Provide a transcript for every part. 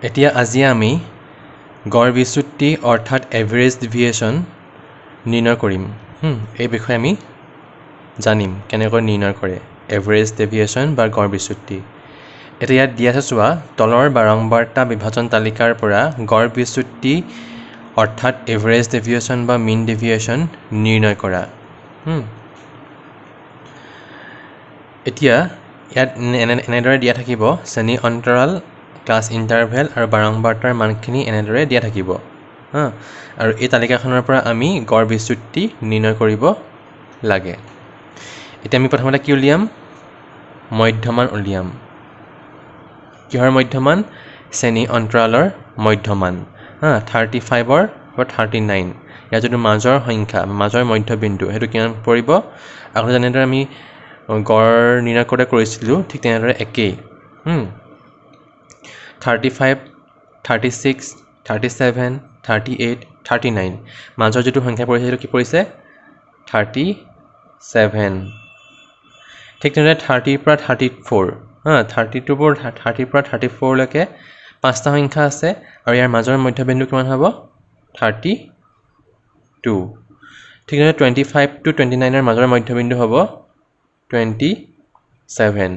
এতিয়া আজি আমি গড় বিচ্যুতি অৰ্থাৎ এভাৰেজ ডিভিয়েশ্যন নিৰ্ণয় কৰিম। এই বিষয়ে আমি জানিম কেনেকৈ নিৰ্ণয় কৰে এভাৰেজ ডেভিয়েশ্যন বা গড় বিচ্যুতি। এতিয়া ইয়াত দিয়া আছে চোৱা, তলৰ বাৰম্বাৰতা বিভাজন তালিকাৰ পৰা গড় বিচ্যুতি অৰ্থাৎ এভাৰেজ ডেভিয়েশ্যন বা মিন ডেভিয়েশ্যন নিৰ্ণয় কৰা। এতিয়া ইয়াত এনেদৰে দিয়া থাকিব, শ্ৰেণী অন্তৰাল, ক্লাছ ইণ্টাৰভেল আৰু বাৰম্বাৰতাৰ মানখিনি এনেদৰে দিয়া থাকিব। আৰু এই তালিকাখনৰ পৰা আমি গড় বিচ্যুতি নিৰ্ণয় কৰিব লাগে। এতিয়া আমি প্ৰথমতে কি উলিয়াম? মধ্যমান উলিয়াম। কিহৰ মধ্যমান? শ্ৰেণী অন্তৰালৰ মধ্যমান। 35ৰ বা 39, ইয়াৰ যিটো মাজৰ সংখ্যা, মাজৰ মধ্যবিন্দু, সেইটো কিমান পৰিব? আগতে যেনেদৰে আমি গড় নিৰ্ণয় কৰোঁতে কৰিছিলোঁ, ঠিক তেনেদৰে একেই। 35, 36, 37, 38, 39, মাজৰ যিটো সংখ্যা পৰিছে সেইটো কি পৰিছে? 37। ঠিক তেনেদৰে 30ৰ পৰা 34, 30ৰ পৰা 34লৈকে 5টা সংখ্যা আছে আৰু ইয়াৰ মাজৰ মধ্যবিন্দু কিমান হ'ব? 32। ঠিক তেনেদৰে 25 to 29ৰ মাজৰ মধ্যবিন্দু হ'ব 27।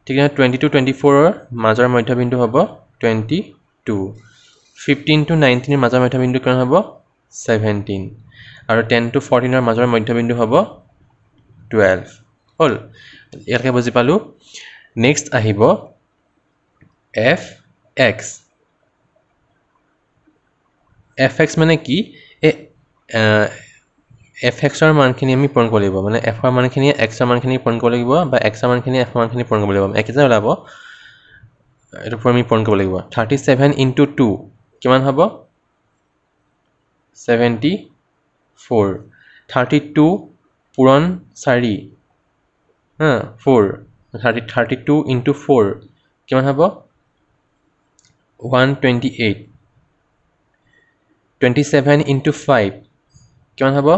ঠিক তেনেদৰে 20 to 24ৰ মাজৰ মধ্যবিন্দু হ'ব 22। 15 to 19ৰ মাজৰ মধ্যবিন্দু কিমান হ'ব? 17। আৰু 10 to 14ৰ মাজৰ মধ্যবিন্দু হ'ব 12। হ'ল, ইয়ালৈকে বুজি পালোঁ। নেক্সট আহিব এফ এক্স। এফ এক্স মানে কি? এই এফ এক্সৰ মানখিনি আমি পূৰণ কৰিব লাগিব, মানে এফৰ মানখিনি এক্সৰ মানখিনি পূৰণ কৰিব লাগিব, বা এক্সৰ মানখিনি এফৰ মানখিনি পূৰণ কৰিব লাগিব। একেটা ওলাব, এইটো আমি পূৰণ কৰিব লাগিব। 37 into 2 কিমান হ'ব? 74। 32 পূৰণ 4, 4। 32 into 4 কিমান হ'ব? 128। 27 into 5 কিমান হ'ব?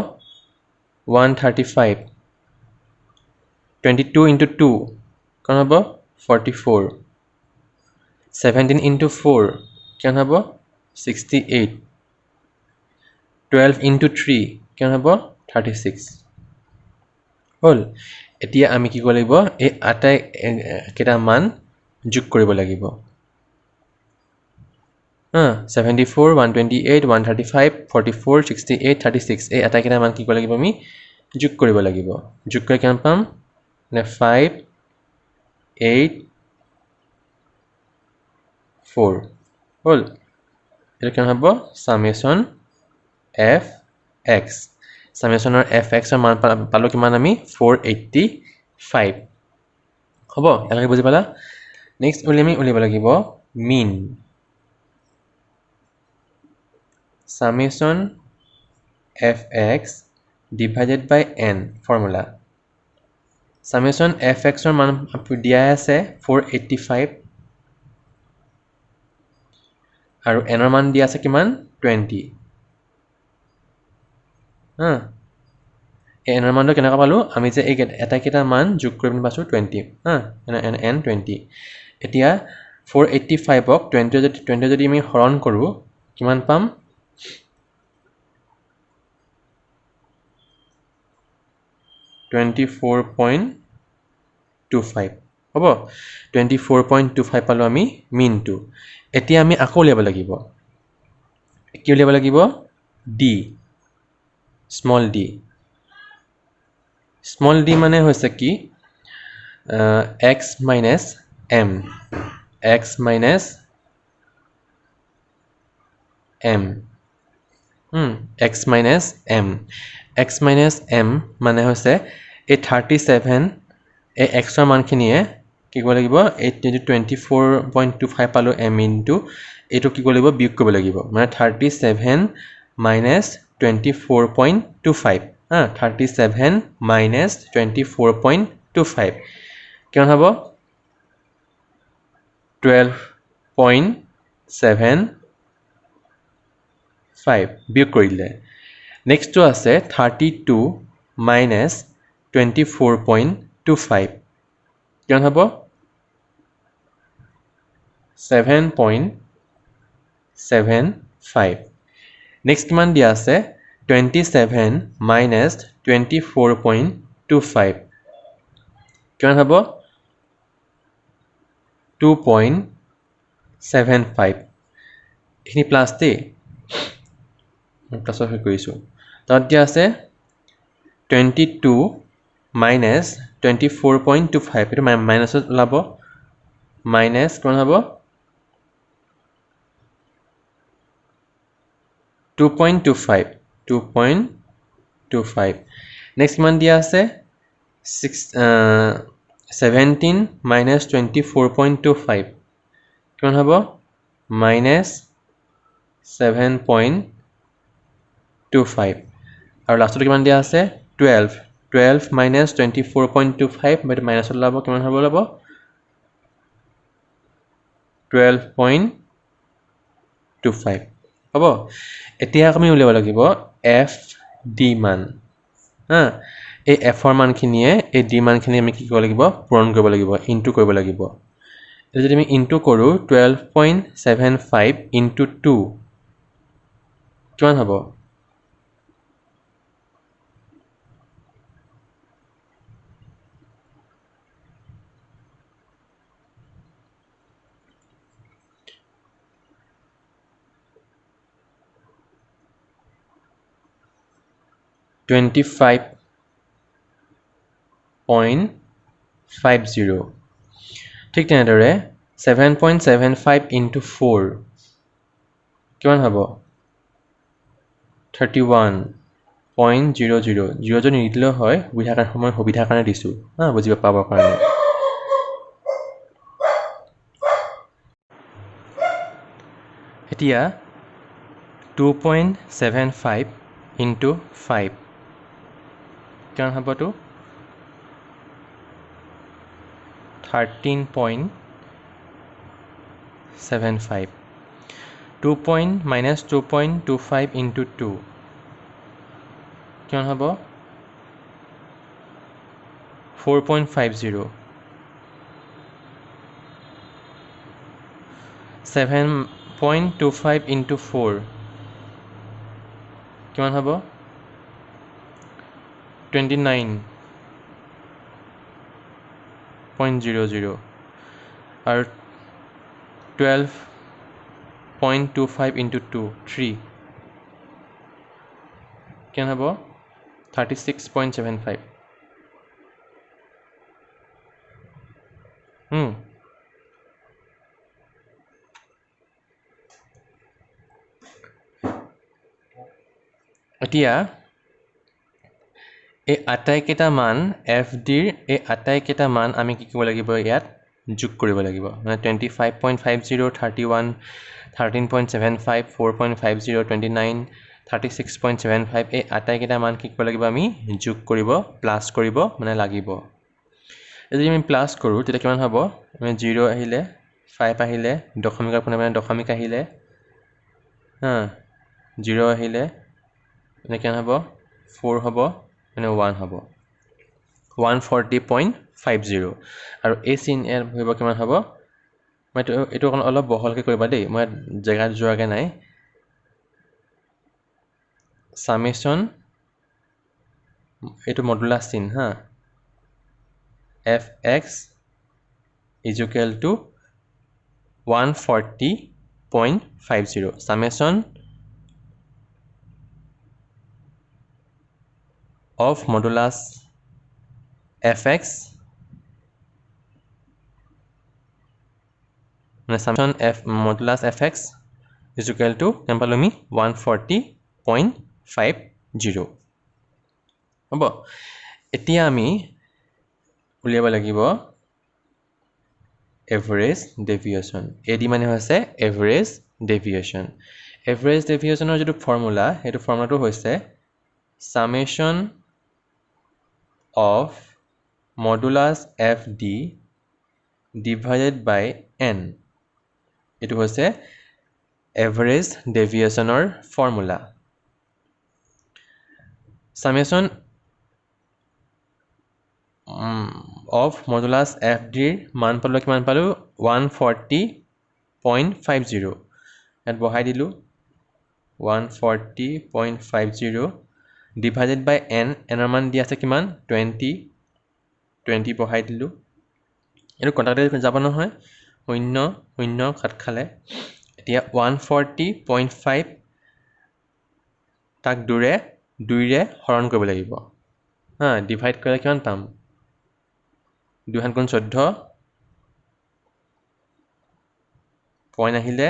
135। 22 into 2 কিমান হ'ব? 44। 17 into 4 কিমান হ'ব? 68। 12 into 3 কিমান হ'ব? 36। হ'ল, এতিয়া আমি কি কৰিব লাগিব? এই আটাইকেইটা মান যোগ কৰিব লাগিব। 74, 128, 135, 44, 68, 36, এই আটাইকেইটা মান কি কৰিব লাগিব? আমি যোগ কৰিব লাগিব। যোগ কৰি কিমান পাম? 5, 8, 4। হ'ল, এইটো কিমান হ'ব? সামেশ্যন এফ এক্স। সামেশ্যনৰ এফ এক্সৰ মান পালোঁ কিমান আমি? 485। হ'ব, ইয়ালৈকে বুজি পালা? নেক্সট আমি উলিয়াব লাগিব মিন। Summation fx divided by n formula. Summation fx ৰ মান দিয়া আছে 485 আৰু n ৰ মান দিয়া আছে কিমান? 20। এই n ৰ মানটো কেনেকৈ পালোঁ? আমি যে এই এটাকেইটা মান যোগ কৰি পিনে পাইছোঁ 20। n 20। এতিয়া 485ক 20 যদি আমি হৰণ কৰোঁ কিমান পাম? 24.25 হ'ব। 24.25 পালোঁ আমি মিনটো। এতিয়া আমি আকৌ উলিয়াব লাগিব। কি উলিয়াব লাগিব? D, small D. Small D মানে হৈছে কি? X minus M. X minus M. X minus M. X minus M মানে হৈছে এই 37, এই এক্সৰ মানখিনিয়ে কি কৰিব লাগিব? এই 24.25 পালোঁ এম ইনটু এইটো কি কৰিব লাগিব? বিয়োগ কৰিব লাগিব। মানে 37 মাইনাছ 24.25। 37 মাইনাছ 24.25 কিমান হ'ব? 12.75 বিয়োগ কৰি দিলে। নেক্সটটো আছে 32 মাইনাছ 24.25 কিমান হ'ব? 7.25 7.5 নেক্সট কিমান দিয়া আছে 27 minus 24.25 কিমান হ'ব 2.75 এইখিনি প্লাছ দেই প্লাছৰ হৈ কৰিছোঁ তাত দিয়া আছে 22 minus 24.25 এইটো মাইনাছত ওলাব মাইনাছ কিমান হ'ব 2.25 নেক্সট কিমান দিয়া আছে 17 minus 24.25 কিমান হ'ব minus 7.25 আৰু লাষ্টত কিমান দিয়া আছে 12 minus 24.25 বাট মাইনাছত ওলাব কিমান হ'ব ওলাব 12.25 হ'ব এতিয়া আমি উলিয়াব লাগিব এফ ডি মান হা এই এফৰ মানখিনিয়ে এই ডি মানখিনি আমি কি কৰিব লাগিব পূৰণ কৰিব লাগিব ইনটু কৰিব লাগিব এতিয়া যদি আমি ইনটু কৰোঁ 12.75 ইনটু 2 কিমান হ'ব 25.50 ঠিক তেনেদৰে 7.75 ইনটু 4 কিমান হ'ব 31.00 যদি নিদিলেও হয় সুবিধাৰ কাৰণে দিছোঁ হা বুজিব পাবৰ কাৰণে এতিয়া 2.75 ইনটু 5 কিমান হ'বতো 13.75 minus 2.25 into 2 কিমান হ'ব 4.50 7.25 into 4 কিমান হ'ব 29.00 আৰু 12.25 into 2 3 কিমান হ'ব 36.75 এতিয়া এই আটাইকেইটা মান এফ ডিৰ এই আটাইকেইটা মান আমি কি কৰিব লাগিব ইয়াত যোগ কৰিব লাগিব মানে 25.50 31 13.75 4.50 29 36.75 এই আটাইকেইটা মান কি কৰিব লাগিব আমি যোগ কৰিব প্লাছ কৰিব মানে লাগিব যদি আমি প্লাছ কৰোঁ তেতিয়া কিমান হ'ব মানে 0 আহিলে 5 আহিলে দশমিকৰ পুনে মানে দশমিক আহিলে হা 0 আহিলে মানে কিমান হ'ব 4 হ'ব মানে 1 হ'ব 140.50 আৰু এই চিন ইয়াত হ'ব কিমান হ'ব মই এইটো অলপ বহলকৈ কৰিবা দেই মই জেগাত যোৱাকৈ নাই সামেশ্যন এইটো মডুলাছ চিন হা F x is equal to 140.50 সামেশ্যন of modulus fx summation f modulus fx is equal to tempalomi 140.50 হ'ব এতিয়া আমি উলিয়াব লাগিব average deviation এডি মানে হৈছে average deviation average deviationৰ যেটো ফৰ্মুলা হেতু ফৰ্মুলাটো হৈছে summation of modulus fd divided by n এটো হৈছে average deviationৰ formula summation of modulus fd ৰ মান পালো কিমান পালো 140.50 ইয়াত বহাই দিলোঁ 140.50 ডিভাইডেড বাই n, nৰ মান দি আছে কিমান 20 বহাই দিলোঁ। এইটো কটাতে যাব নহয়, 0 0 কাট খালে। এতিয়া 140.5 তাক 2ৰে হৰণ কৰিব লাগিব। ডিভাইড কৰিলে কিমান পাম 2 × 14 পইণ্ট আহিলে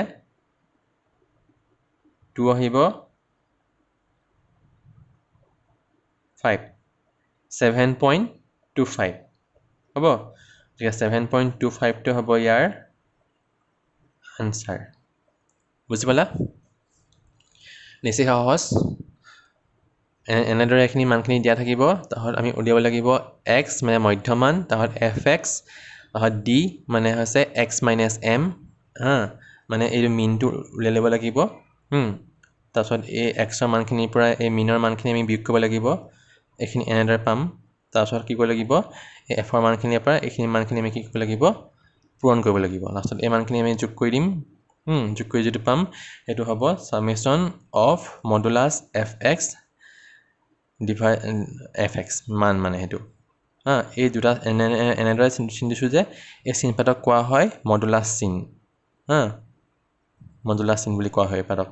2 আহিব 5 7.25 হ'ব। গতিকে 7.25টো হ'ব ইয়াৰ আনচাৰ। বুজি পালা? নিচেই সহজ। এনেদৰে এইখিনি মানখিনি দিয়া থাকিব। তাহত আমি উলিয়াব লাগিব x মানে মধ্যমান, তাহত fx, তাহত d মানে হৈছে x - m, মানে এইটো মিনটো উলিয়াই ল'ব লাগিব। তাৰপিছত এই xৰ মানখিনিৰ পৰা এই মিনৰ মানখিনি আমি বিয়োগ কৰিব লাগিব। এইখিনি এনেদৰে পাম। তাৰপিছত কি কৰিব লাগিব, এই fৰ মানখিনিৰ পৰা এইখিনি মানখিনি আমি কি কৰিব লাগিব পূৰণ কৰিব লাগিব। লাষ্টত এই মানখিনি আমি যোগ কৰি দিম। যোগ কৰি যিটো পাম সেইটো হ'ব summation of modulus fx divide fx মান মানে সেইটো। এই দুটা এনেদৰে চিন দিছোঁ যে এই চিনপাতক কোৱা হয় মডুলাছ চিন। মডুলাছ চিন বুলি কোৱা হয় এই পাতক।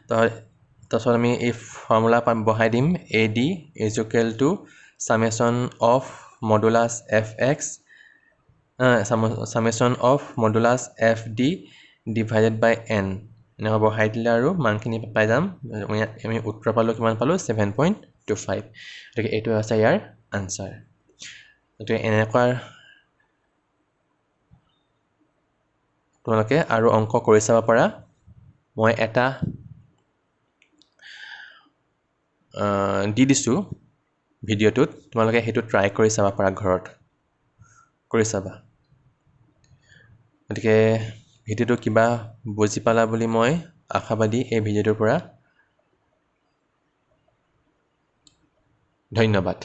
তাৰপিছত আমি এই ফৰ্মুলা বহাই দিম AD is equal to summation of modulus fx summation of modulus fd divided by n এনেকৈ বহাই দিলে আৰু মানখিনি পাই যাম। আমি উত্তৰ পালোঁ কিমান পালোঁ 7.25। গতিকে এইটো আছে ইয়াৰ আনচাৰ। গতিকে এনেকুৱা তোমালোকে আৰু অংক কৰি চাব পাৰা। মই এটা দি দিছোঁ ভিডিঅ'টোত, তোমালোকে সেইটো ট্ৰাই কৰি চাব পাৰা, ঘৰত কৰি চাবা। গতিকে ভিডিঅ'টো কিবা বুজি পালা বুলি মই আশাবাদী এই ভিডিঅ'টোৰ পৰা। ধন্যবাদ।